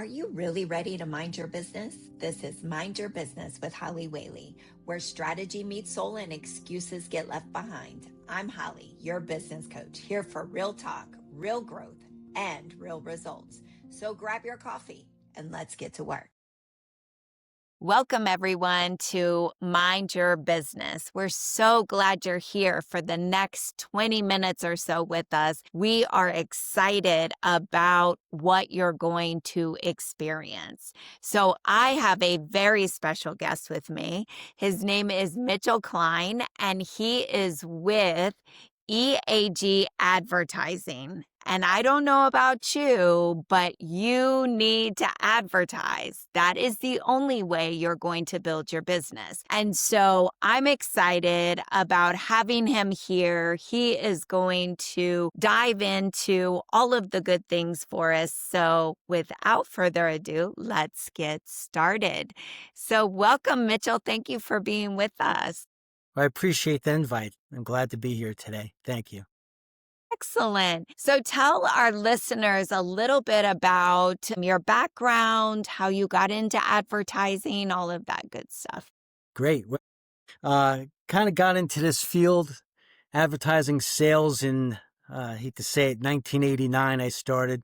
Are you really ready to mind your business? This is Mind Your Business with Holly Whaley, where strategy meets soul and excuses get left behind. I'm Holly, your business coach, here for real talk, real growth, and real results. So grab your coffee and let's get to work. Welcome, everyone, to Mind Your Business. We're so glad you're here for the next 20 minutes or so with us. We are excited about what you're going to experience. So I have a very special guest with me. His name is Mitchell Klein, and he is with EAG Advertising. And I don't know about you, but you need to advertise. That is the only way you're going to build your business. And so I'm excited about having him here. He is going to dive into all of the good things for us. So without further ado, let's get started. So welcome, Mitchell. Thank you for being with us. I appreciate the invite. I'm glad to be here today. Thank you. Excellent. So tell our listeners a little bit about your background, how you got into advertising, all of that good stuff. Great. Kind of got into this field, advertising sales in, I hate to say it, 1989. I started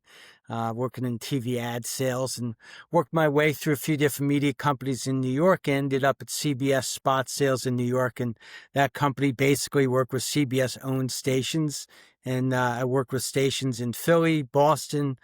working in TV ad sales and worked my way through a few different media companies in New York. Ended up at CBS Spot Sales in New York, and that company basically worked with CBS-owned stations. And I worked with stations in Philly, Boston,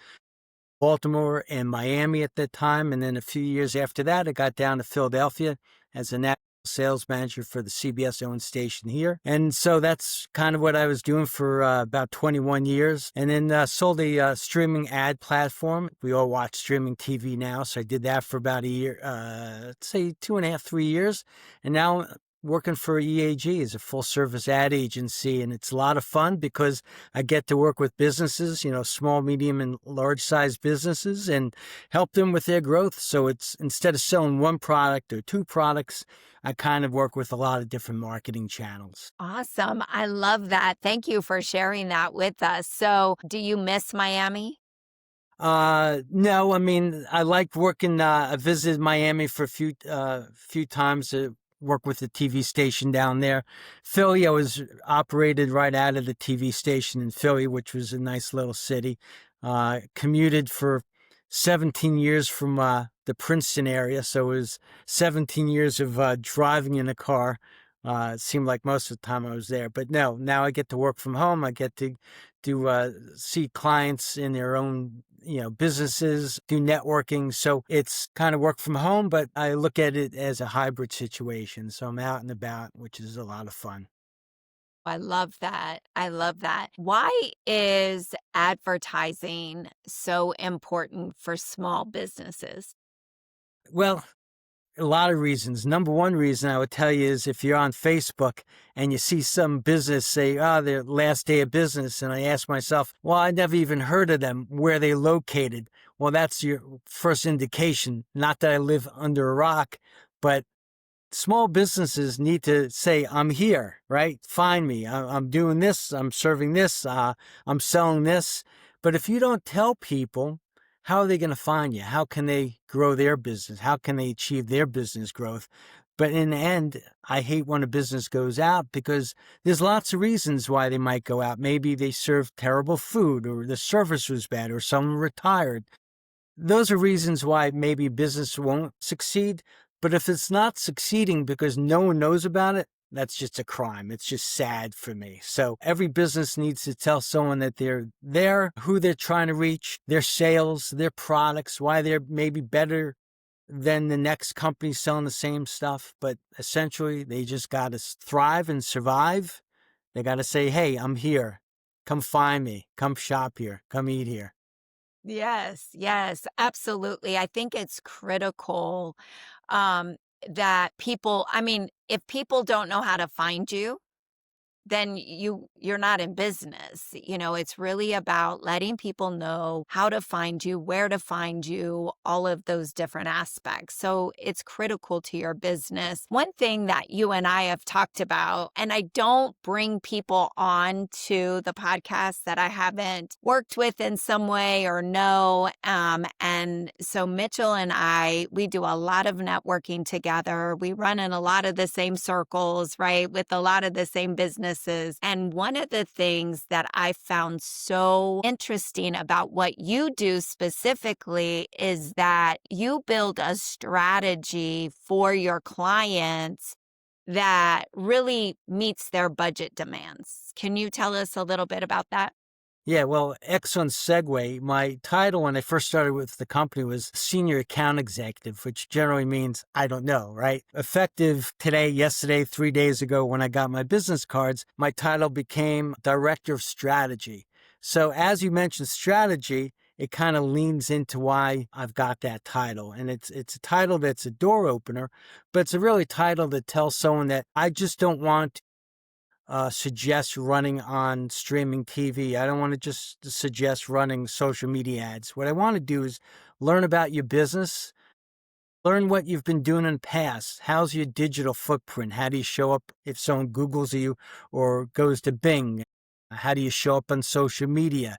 Baltimore, and Miami at that time. And then a few years after that, I got down to Philadelphia as a national sales manager for the CBS-owned station here. And so that's kind of what I was doing for about 21 years. And then sold a streaming ad platform. We all watch streaming TV now. So I did that for about a year, let's say 2.5, 3 years. And now working for EAG as a full service ad agency. And it's a lot of fun because I get to work with businesses, small, medium, and large size businesses, and help them with their growth. So it's, instead of selling one product or two products, I kind of work with a lot of different marketing channels. Awesome. I love that. Thank you for sharing that with us. So do you miss Miami? No, I mean, I like working, I visited Miami for a few times to work with the TV station down there. Philly, I was operated right out of the TV station in Philly, which was a nice little city. Commuted for 17 years from the Princeton area, so it was 17 years of driving in a car. It seemed like most of the time I was there, but no, now I get to work from home. I get to see clients in their own businesses, do networking. So it's kind of work from home, but I look at it as a hybrid situation. So I'm out and about, which is a lot of fun. I love that. I love that. Why is advertising so important for small businesses? Well, a lot of reasons. Number one reason I would tell you is if you're on Facebook and you see some business say, their last day of business, and I ask myself, well, I never even heard of them, where they located. Well, that's your first indication. Not that I live under a rock, but small businesses need to say, I'm here, right? Find me. I'm doing this. I'm serving this. I'm selling this. But if you don't tell people, how are they going to find you? How can they grow their business? How can they achieve their business growth? But in the end, I hate when a business goes out because there's lots of reasons why they might go out. Maybe they served terrible food, or the service was bad, or someone retired. Those are reasons why maybe business won't succeed. But if it's not succeeding because no one knows about it, that's just a crime. It's just sad for me. So every business needs to tell someone that they're there, who they're trying to reach, their sales, their products, why they're maybe better than the next company selling the same stuff. But essentially, they just got to thrive and survive. They got to say, hey, I'm here. Come find me. Come shop here. Come eat here. Yes, absolutely. I think it's critical um, that people, if people don't know how to find you, then you're not in business. It's really about letting people know how to find you, where to find you, all of those different aspects. So it's critical to your business. One thing that you and I have talked about, and I don't bring people on to the podcast that I haven't worked with in some way or know. And so Mitchell and we do a lot of networking together. We run in a lot of the same circles, right? With a lot of the same businesses. And one of the things that I found so interesting about what you do specifically is that you build a strategy for your clients that really meets their budget demands. Can you tell us a little bit about that? Yeah, well, excellent segue. My title when I first started with the company was Senior Account Executive, which generally means I don't know, right? Effective today, yesterday, 3 days ago, when I got my business cards, my title became Director of Strategy. So as you mentioned, strategy, it kind of leans into why I've got that title. And it's a title that's a door opener, but it's a really title that tells someone that I just don't want suggest running on streaming TV. I don't want to just suggest running social media ads. What I want to do is learn about your business, learn what you've been doing in the past. How's your digital footprint? How do you show up if someone Googles you or goes to Bing? How do you show up on social media?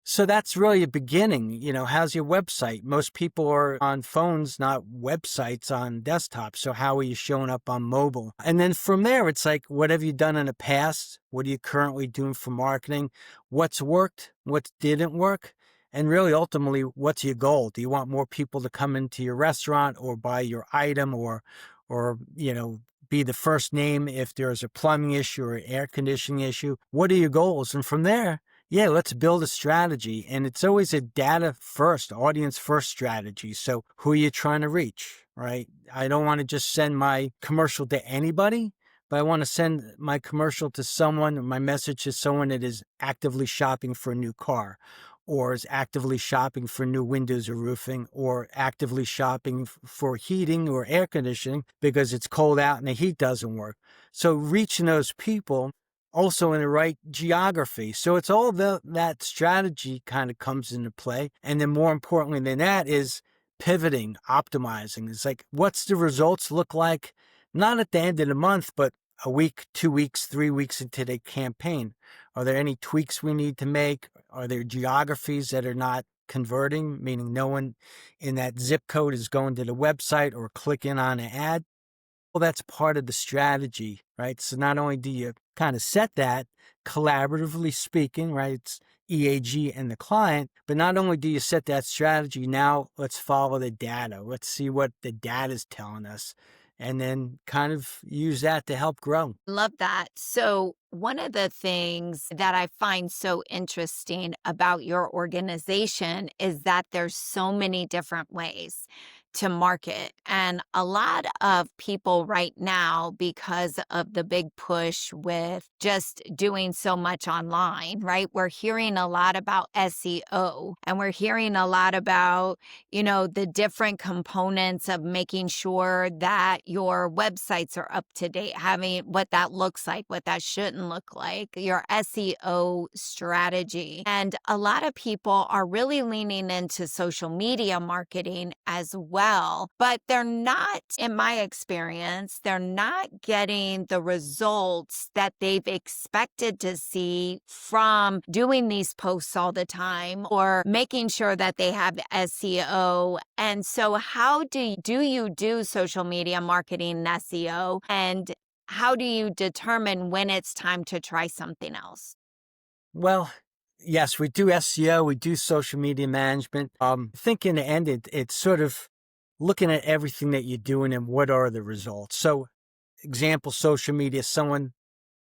So that's really a beginning. How's your website? Most people are on phones, not websites on desktop. So how are you showing up on mobile? And then from there, it's like, what have you done in the past? What are you currently doing for marketing? What's worked? What didn't work? And really, ultimately, what's your goal? Do you want more people to come into your restaurant or buy your item or be the first name if there's a plumbing issue or air conditioning issue? What are your goals? And from there, yeah, let's build a strategy. And it's always a data first, audience first strategy. So who are you trying to reach, right? I don't want to just send my commercial to anybody, but I want to send my commercial to someone, or my message to someone that is actively shopping for a new car, or is actively shopping for new windows or roofing, or actively shopping for heating or air conditioning because it's cold out and the heat doesn't work. So reaching those people also in the right geography. So it's all that strategy kind of comes into play. And then more importantly than that is pivoting, optimizing. It's like, what's the results look like? Not at the end of the month, but a week, 2 weeks, 3 weeks into the campaign. Are there any tweaks we need to make? Are there geographies that are not converting, meaning no one in that zip code is going to the website or clicking on an ad? Well, that's part of the strategy, right? So not only do you kind of set that collaboratively speaking, right? It's EAG and the client, but not only do you set that strategy, now let's follow the data. Let's see what the data is telling us and then kind of use that to help grow. Love that. So, one of the things that I find so interesting about your organization is that there's so many different ways to market. And a lot of people right now, because of the big push with just doing so much online, right? We're hearing a lot about SEO and we're hearing a lot about the different components of making sure that your websites are up to date, having what that looks like, what that shouldn't look like, your SEO strategy. And a lot of people are really leaning into social media marketing as well, but they're not, in my experience, they're not getting the results that they've expected to see from doing these posts all the time or making sure that they have SEO. And so how do you do social media marketing and SEO? And how do you determine when it's time to try something else? Well, yes, we do SEO, we do social media management. I think in the end, it's sort of looking at everything that you're doing and what are the results. So, example, social media, someone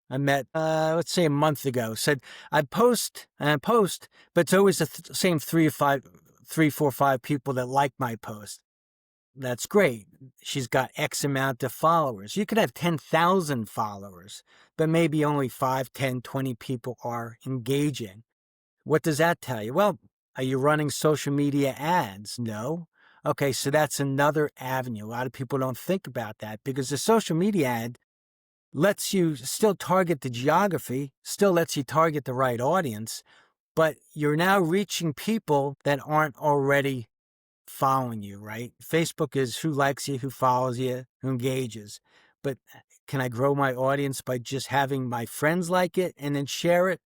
I met, let's say a month ago, said, I post and I post, but it's always the same 3, 4, 5 people that like my post. That's great. She's got X amount of followers. You could have 10,000 followers, but maybe only 5, 10, 20 people are engaging. What does that tell you? Well, are you running social media ads? No. Okay, so that's another avenue. A lot of people don't think about that because the social media ad lets you still target the geography, still lets you target the right audience, but you're now reaching people that aren't already following you, right? Facebook is who likes you, who follows you, who engages. But can I grow my audience by just having my friends like it and then share it?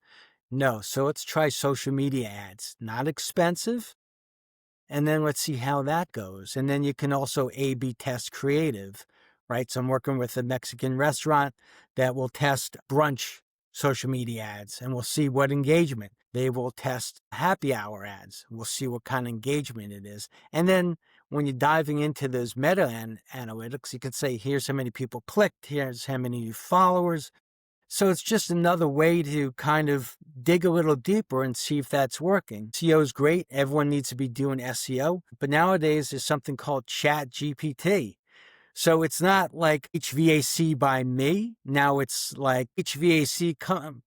No. So let's try social media ads. Not expensive. And then let's see how that goes. And then you can also A/B test creative, right? So I'm working with a Mexican restaurant that will test brunch social media ads, and we'll see what engagement. They will test happy hour ads. We'll see what kind of engagement it is. And then when you're diving into those meta analytics, you can say, here's how many people clicked, here's how many followers. So it's just another way to kind of dig a little deeper and see if that's working. SEO is great. Everyone needs to be doing SEO. But nowadays there's something called Chat GPT. So it's not like HVAC by me. Now it's like HVAC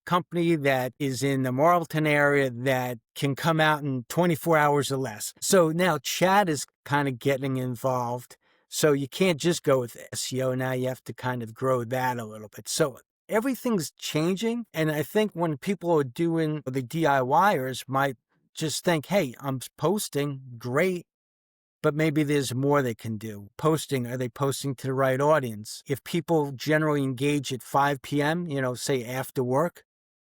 company that is in the Marlton area that can come out in 24 hours or less. So now chat is kind of getting involved. So you can't just go with SEO. Now you have to kind of grow that a little bit. So everything's changing. And I think when people are doing, the DIYers might just think, hey, I'm posting, great. But maybe there's more they can do. Posting, are they posting to the right audience? If people generally engage at 5 p.m., say after work,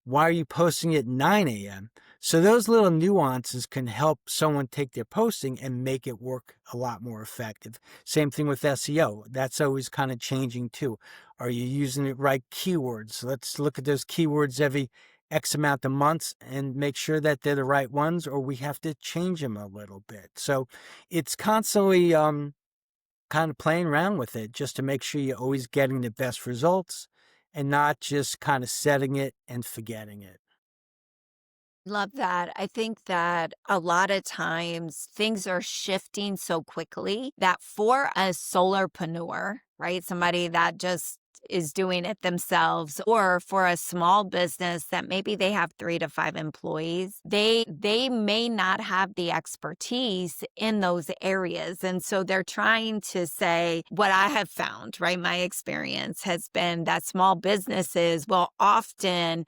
why are you posting at 9 a.m.? So those little nuances can help someone take their posting and make it work a lot more effective. Same thing with SEO. That's always kind of changing too. Are you using the right keywords? Let's look at those keywords every X amount of months and make sure that they're the right ones, or we have to change them a little bit. So it's constantly kind of playing around with it just to make sure you're always getting the best results and not just kind of setting it and forgetting it. Love that. I think that a lot of times things are shifting so quickly that for a solarpreneur, right? Somebody that just is doing it themselves, or for a small business that maybe they have 3 to 5 employees, they may not have the expertise in those areas. And so they're trying to say, what I have found, right? My experience has been that small businesses will often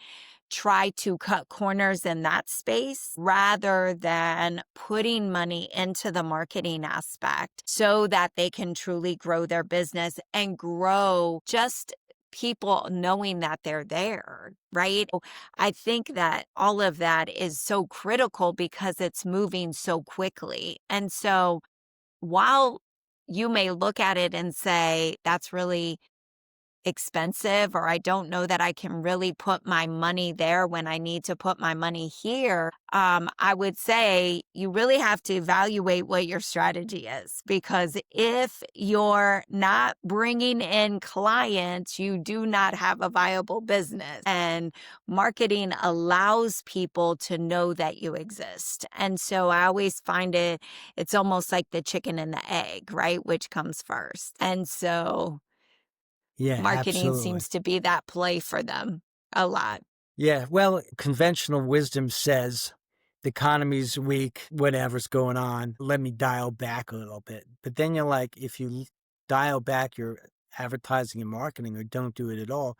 try to cut corners in that space rather than putting money into the marketing aspect so that they can truly grow their business and grow just people knowing that they're there, right? I think that all of that is so critical because it's moving so quickly. And so while you may look at it and say, that's really expensive, or I don't know that I can really put my money there when I need to put my money here, I would say you really have to evaluate what your strategy is, because if you're not bringing in clients, you do not have a viable business. And marketing allows people to know that you exist. And so I always find it's almost like the chicken and the egg, right? Which comes first? And so Yeah, marketing absolutely. seems to be that play for them a lot. Yeah, well, conventional wisdom says the economy's weak, whatever's going on, let me dial back a little bit. But then you're like, if you dial back your advertising and marketing or don't do it at all,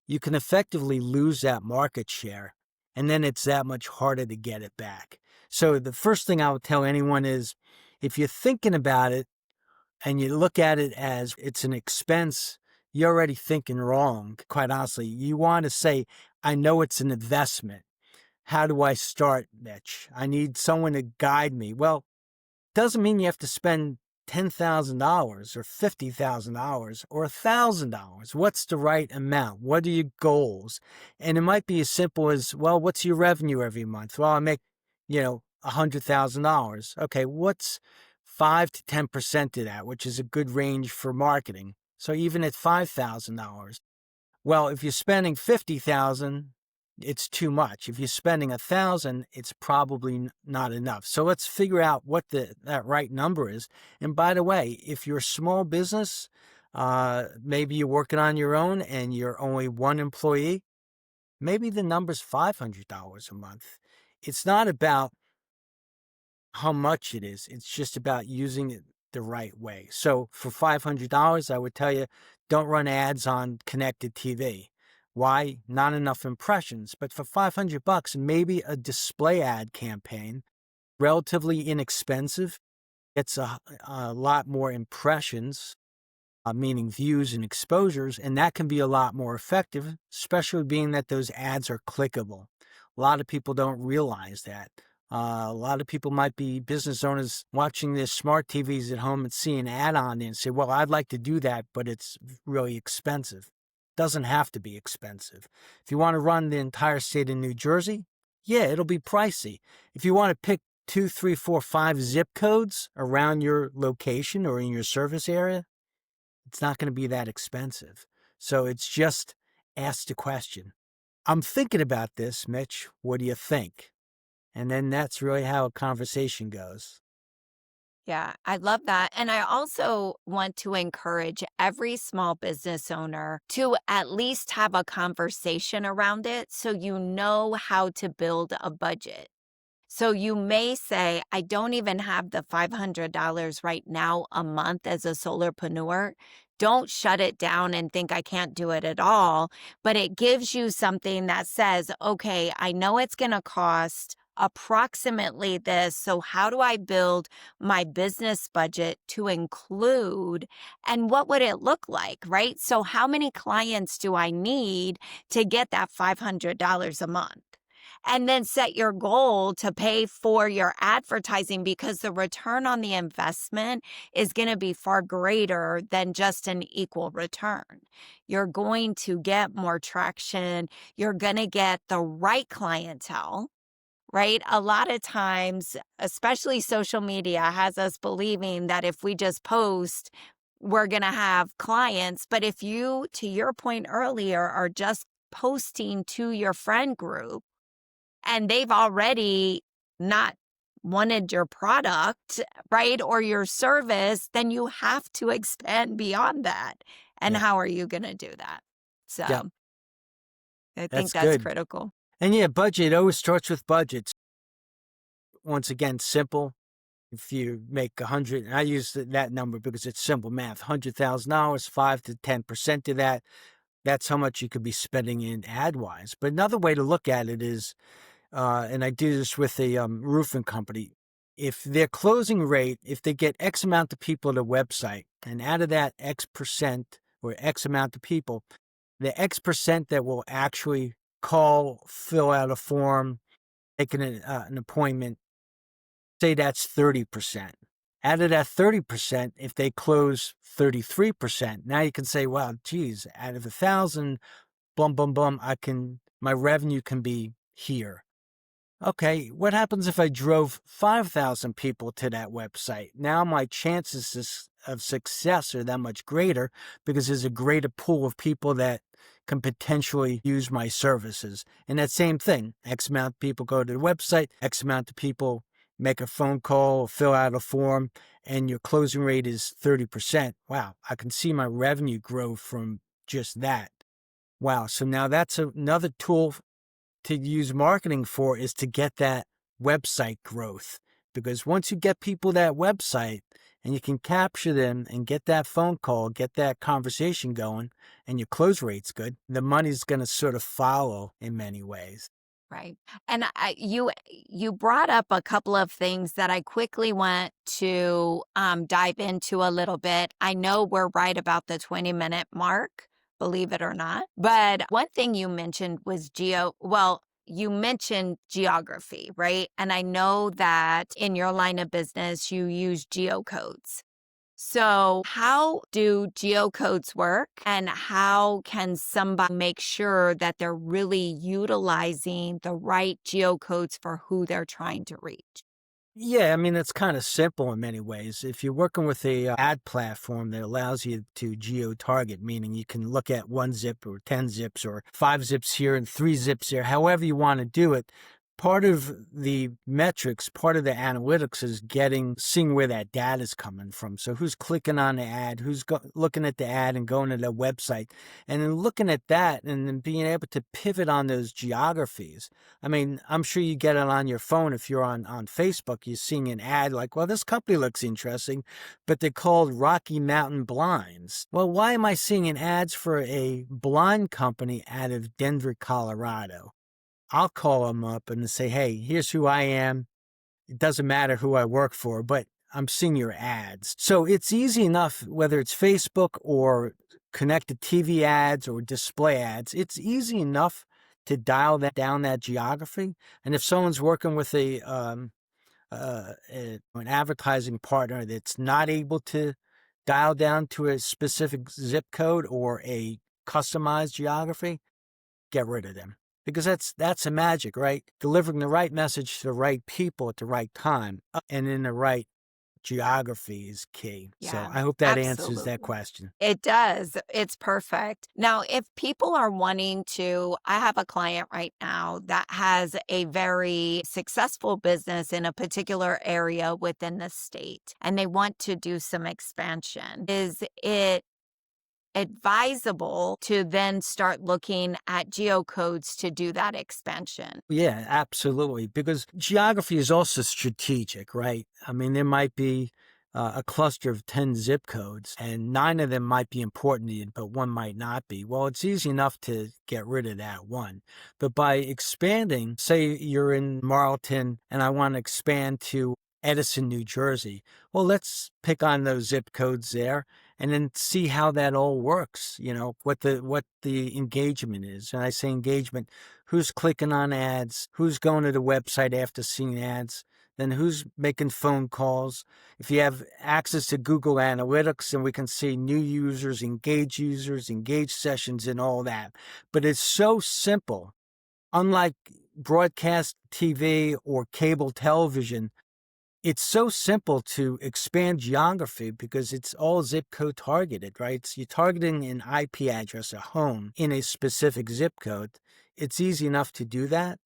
you can effectively lose that market share. And then it's that much harder to get it back. So the first thing I would tell anyone is, if you're thinking about it and you look at it as it's an expense, you're already thinking wrong. Quite honestly, you want to say, I know it's an investment. How do I start, Mitch? I need someone to guide me. Well, doesn't mean you have to spend $10,000 or $50,000 or $1,000. What's the right amount? What are your goals? And it might be as simple as, well, what's your revenue every month? Well, I make, $100,000. Okay, what's 5 to 10% of that, which is a good range for marketing. So even at $5,000, well, if you're spending 50,000, it's too much. If you're spending 1,000, it's probably not enough. So let's figure out what that right number is. And by the way, if you're a small business, maybe you're working on your own and you're only one employee, maybe the number's $500 a month. It's not about how much it is. It's just about using the right way. So for $500, I would tell you, don't run ads on connected TV. Why? Not enough impressions. But for $500, maybe a display ad campaign, relatively inexpensive, gets a lot more impressions, meaning views and exposures, and that can be a lot more effective, especially being that those ads are clickable. A lot of people don't realize that. A lot of people might be business owners watching their smart TVs at home and see an ad on it and say, well, I'd like to do that, but it's really expensive. Doesn't have to be expensive. If you want to run the entire state of New Jersey, yeah, it'll be pricey. If you want to pick 2, 3, 4, 5 zip codes around your location or in your service area, it's not going to be that expensive. So it's just ask the question. I'm thinking about this, Mitch. What do you think? And then that's really how a conversation goes. Yeah, I love that. And I also want to encourage every small business owner to at least have a conversation around it so you know how to build a budget. So you may say, I don't even have the $500 right now a month as a solopreneur. Don't shut it down and think I can't do it at all. But it gives you something that says, okay, I know it's going to cost approximately this. So how do I build my business budget to include, and what would it look like, right? So how many clients do I need to get that $500 a month? And then set your goal to pay for your advertising, because the return on the investment is going to be far greater than just an equal return. You're going to get more traction. You're going to get the right clientele, right? A lot of times, especially social media, has us believing that if we just post, we're going to have clients. But if you, to your point earlier, are just posting to your friend group, and they've already not wanted your product, right, or your service, then you have to expand beyond that. And Yeah. how are you going to do that? Yeah, So I think that's that's good. critical. And yeah, budget always starts with budgets. Once again, simple. If you make 100, and I use that number because it's simple math, $100,000, 5 to 10% of that, that's how much you could be spending in ad wise. But another way to look at it is, and I do this with a roofing company. If their closing rate, if they get X amount of people to the website, and out of that X percent or X amount of people, the X percent that will actually call, fill out a form, make an appointment, say that's 30%. Out of that 30%, if they close 33%, now you can say, well, geez, out of 1,000, boom, boom, boom, my revenue can be here. Okay, what happens if I drove 5,000 people to that website? Now my chances of success are that much greater because there's a greater pool of people that can potentially use my services. And that same thing, X amount of people go to the website, X amount of people make a phone call, fill out a form, and your closing rate is 30%. Wow, I can see my revenue grow from just that. Wow, so now that's another tool to use marketing for, is to get that website growth. Because once you get people that website and you can capture them and get that phone call, get that conversation going, and your close rate's good, the money's going to sort of follow in many ways. Right. And you brought up a couple of things that I quickly want to dive into a little bit. I know we're right about the 20-minute mark, believe it or not. But one thing you mentioned was you mentioned geography, right? And I know that in your line of business, you use geocodes. So, how do geocodes work, and how can somebody make sure that they're really utilizing the right geocodes for who they're trying to reach? Yeah, I mean, it's kind of simple in many ways. If you're working with a ad platform that allows you to geo-target, meaning you can look at 1 zip or 10 zips or 5 zips here and 3 zips there, however you want to do it, part of the metrics, part of the analytics is seeing where that data is coming from. So who's clicking on the ad, who's looking at the ad and going to the website, and then looking at that and then being able to pivot on those geographies. I mean, I'm sure you get it on your phone. If you're on Facebook, you're seeing an ad like, well, this company looks interesting, but they're called Rocky Mountain Blinds. Well, why am I seeing ads for a blind company out of Denver, Colorado? I'll call them up and say, hey, here's who I am. It doesn't matter who I work for, but I'm seeing your ads. So it's easy enough, whether it's Facebook or connected TV ads or display ads, it's easy enough to dial down that geography. And if someone's working with an advertising partner that's not able to dial down to a specific zip code or a customized geography, get rid of them. Because that's the magic, right? Delivering the right message to the right people at the right time and in the right geography is key. So Yeah, I hope that answers that absolutely. question. It does. It's perfect. Now, if people are wanting to, I have a client right now that has a very successful business in a particular area within the state, and they want to do some expansion. Is it advisable to then start looking at geocodes to do that expansion? Yeah, absolutely. Because geography is also strategic, right? I mean, there might be a cluster of 10 zip codes, and 9 of them might be important to you, but one might not be. Well, it's easy enough to get rid of that one. But by expanding, say you're in Marlton and I want to expand to Edison, New Jersey. Well, let's pick on those zip codes there and then see how that all works, what the engagement is. And I say engagement, who's clicking on ads, who's going to the website after seeing ads, then who's making phone calls. If you have access to Google Analytics, and we can see new users, engaged sessions, and all that. But it's so simple. Unlike broadcast TV or cable television, it's so simple to expand geography because it's all zip code targeted, right? So you're targeting an IP address, a home in a specific zip code. It's easy enough to do that.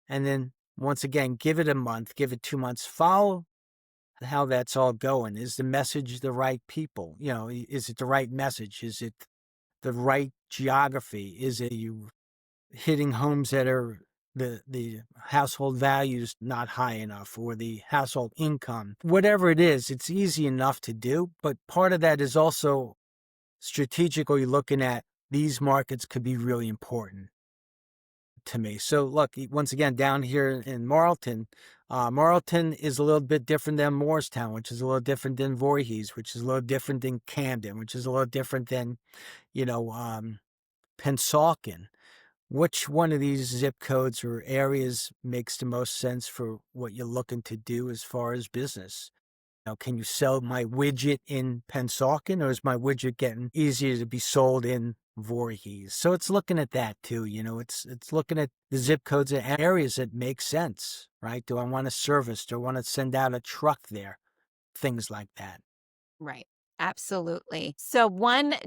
And then once again, give it a month, give it 2 months, follow how that's all going. Is the message the right people? Is it the right message? Is it the right geography? Is it you hitting homes that are the household values not high enough, or the household income? Whatever it is, it's easy enough to do. But part of that is also strategically looking at these markets could be really important to me. So look, once again, down here in Marlton, Marlton is a little bit different than Morristown, which is a little different than Voorhees, which is a little different than Camden, which is a little different than, Pennsauken. Which one of these zip codes or areas makes the most sense for what you're looking to do as far as business? Now, can you sell my widget in Pennsauken, or is my widget getting easier to be sold in Voorhees? So it's looking at that too. It's looking at the zip codes and areas that make sense, right? Do I want to service? Do I want to send out a truck there? Things like that. Right. Absolutely. So,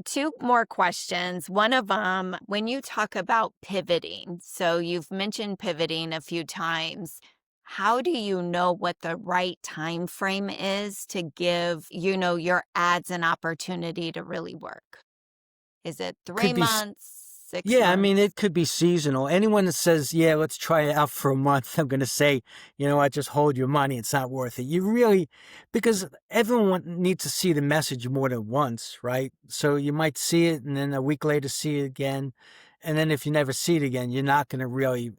two more questions. One of them, when you talk about pivoting, so you've mentioned pivoting a few times. How do you know what the right time frame is to give, your ads an opportunity to really work? Is it three Could be months, six Yeah, I mean, months? it could be seasonal. Anyone that says, yeah, let's try it out for a month, I'm going to say, what, just hold your money. It's not worth it. Because everyone needs to see the message more than once, right? So you might see it and then a week later see it again. And then if you never see it again, you're not going to really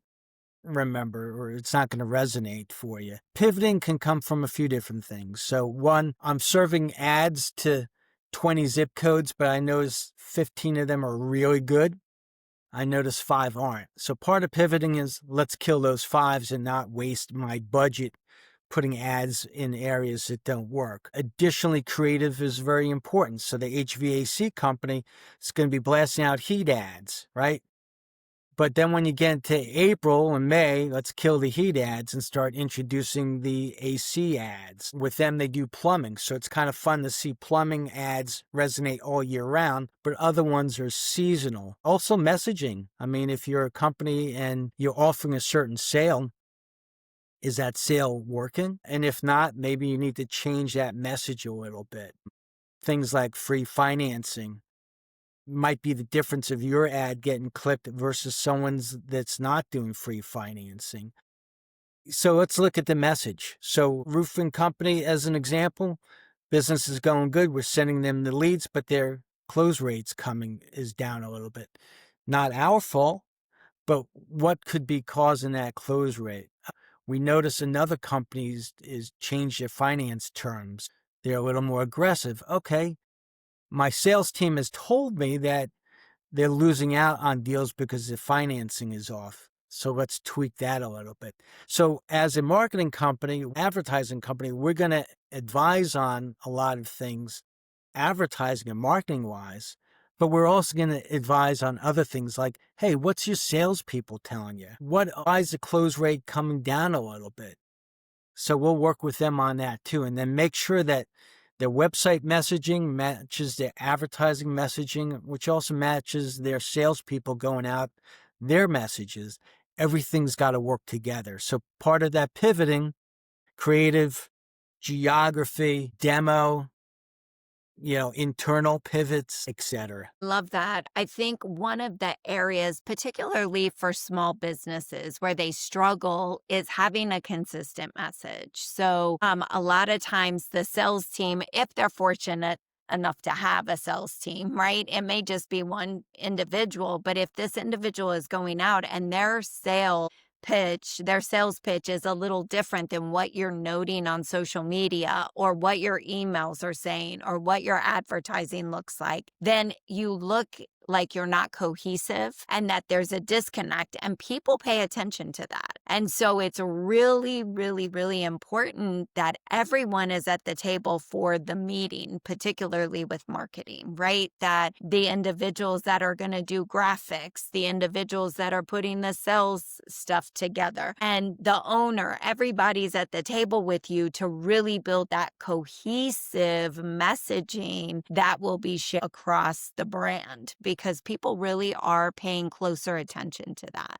remember, or it's not going to resonate for you. Pivoting can come from a few different things. So one, I'm serving ads to 20 zip codes, but I notice 15 of them are really good. I notice 5 aren't. So part of pivoting is let's kill those 5s and not waste my budget putting ads in areas that don't work. Additionally, creative is very important. So the HVAC company is going to be blasting out heat ads, right? But then when you get into April and May, let's kill the heat ads and start introducing the AC ads. With them, they do plumbing. So it's kind of fun to see plumbing ads resonate all year round, but other ones are seasonal. Also messaging. I mean, if you're a company and you're offering a certain sale, Is that sale working? And if not, maybe you need to change that message a little bit. Things like free financing might be the difference of your ad getting clicked versus someone's that's not doing free financing. So let's look at the message. So roofing company, as an example, business is going good. We're sending them the leads, but their close rates coming is down a little bit. Not our fault, but what could be causing that close rate? We notice another company is changed their finance terms. They're a little more aggressive. Okay, my sales team has told me that they're losing out on deals because the financing is off. So let's tweak that a little bit. So as a marketing company, advertising company, we're going to advise on a lot of things, advertising and marketing wise, but we're also going to advise on other things like, hey, what's your salespeople telling you? Why is the close rate coming down a little bit? So we'll work with them on that too. And then make sure that their website messaging matches their advertising messaging, which also matches their salespeople going out, their messages. Everything's got to work together. So part of that pivoting, creative, geography, demo, internal pivots, etc. Love that. I think one of the areas, particularly for small businesses, where they struggle is having a consistent message. So, a lot of times the sales team, if they're fortunate enough to have a sales team, right? It may just be one individual, but if this individual is going out and their sales pitch is a little different than what you're noting on social media or what your emails are saying or what your advertising looks like, then you look like you're not cohesive and that there's a disconnect, and people pay attention to that. And so it's really, really, really important that everyone is at the table for the meeting, particularly with marketing, right? That the individuals that are going to do graphics, the individuals that are putting the sales stuff together, and the owner, everybody's at the table with you to really build that cohesive messaging that will be shared across the brand, because people really are paying closer attention to that.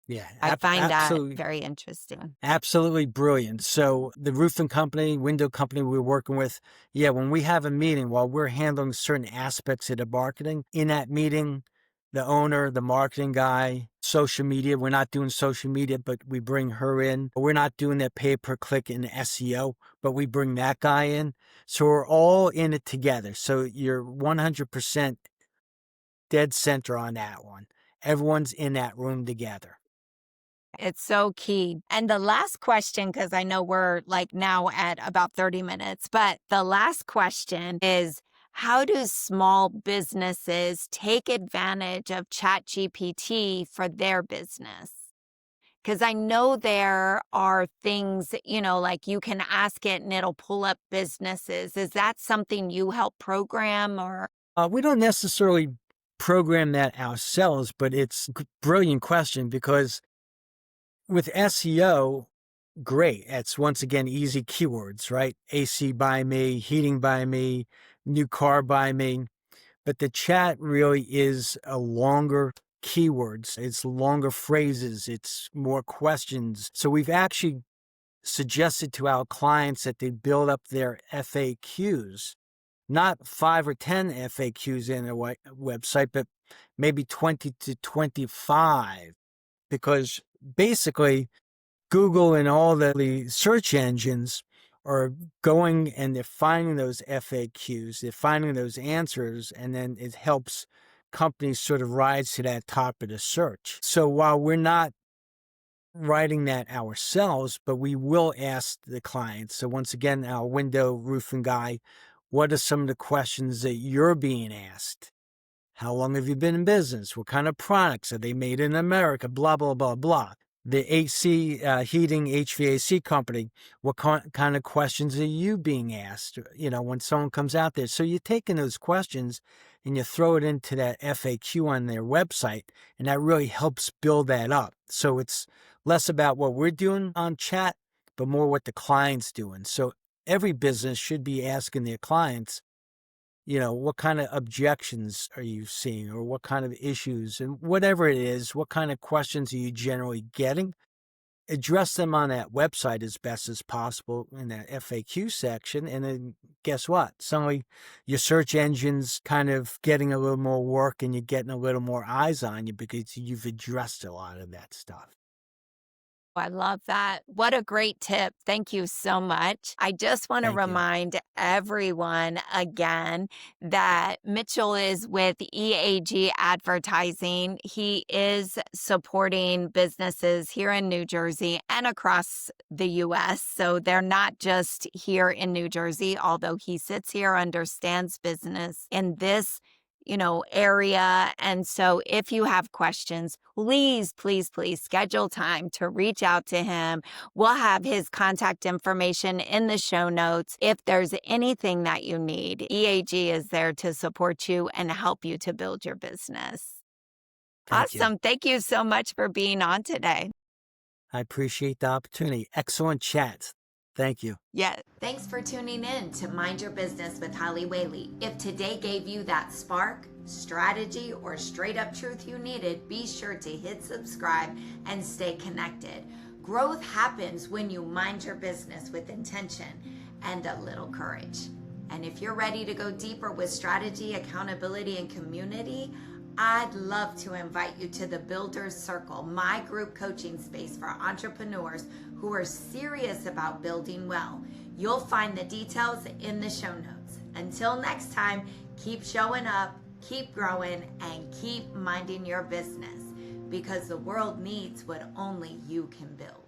Yeah, I find that absolutely. very interesting. Absolutely brilliant. So the roofing company, window company we're working with, when we have a meeting, while we're handling certain aspects of the marketing, in that meeting, the owner, the marketing guy, social media, we're not doing social media, but we bring her in. We're not doing that pay-per-click in SEO, but we bring that guy in. So we're all in it together. So you're 100% dead center on that one. Everyone's in that room together. It's so key. And the last question, because I know we're like now at about 30 minutes, but the last question is, how do small businesses take advantage of ChatGPT for their business? Because I know there are things, like you can ask it and it'll pull up businesses. Is that something you help program or? We don't necessarily program that ourselves, but it's a brilliant question because with SEO, great. It's once again easy keywords, right? AC by me, heating by me, new car by me. But the chat really is a longer keywords. It's longer phrases. It's more questions. So we've actually suggested to our clients that they build up their FAQs, not 5 or 10 FAQs in a website, but maybe 20 to 25, because basically Google and all the search engines are going and they're finding those FAQs, they're finding those answers, and then it helps companies sort of rise to that top of the search. So while we're not writing that ourselves, but we will ask the clients. So once again, our window roofing guy, what are some of the questions that you're being asked? How long have you been in business? What kind of products are they made in America? Blah, blah, blah, blah. The AC heating HVAC company, what kind of questions are you being asked, when someone comes out there? So you're taking those questions and you throw it into that FAQ on their website, and that really helps build that up. So it's less about what we're doing on chat, but more what the client's doing. So every business should be asking their clients, what kind of objections are you seeing, or what kind of issues, and whatever it is, what kind of questions are you generally getting? address them on that website as best as possible in that FAQ section. And then guess what? Suddenly your search engine's kind of getting a little more work and you're getting a little more eyes on you because you've addressed a lot of that stuff. I love that. What a great tip. Thank you so much. I just want to Thank you. remind everyone again that Mitchell is with EAG Advertising. He is supporting businesses here in New Jersey and across the US. So they're not just here in New Jersey, although he sits here, understands business in this area. And so if you have questions, please, please, please schedule time to reach out to him. We'll have his contact information in the show notes. If there's anything that you need, EAG is there to support you and help you to build your business. Thank you. Awesome. Thank you so much for being on today. I appreciate the opportunity. Excellent chat. Thank you. Yeah. Thanks for tuning in to Mind Your Business with Holly Whaley. If today gave you that spark, strategy, or straight up truth you needed, be sure to hit subscribe and stay connected. Growth happens when you mind your business with intention and a little courage. And if you're ready to go deeper with strategy, accountability, and community, I'd love to invite you to the Builders Circle, my group coaching space for entrepreneurs who are serious about building well. You'll find the details in the show notes. Until next time, keep showing up, keep growing, and keep minding your business because the world needs what only you can build.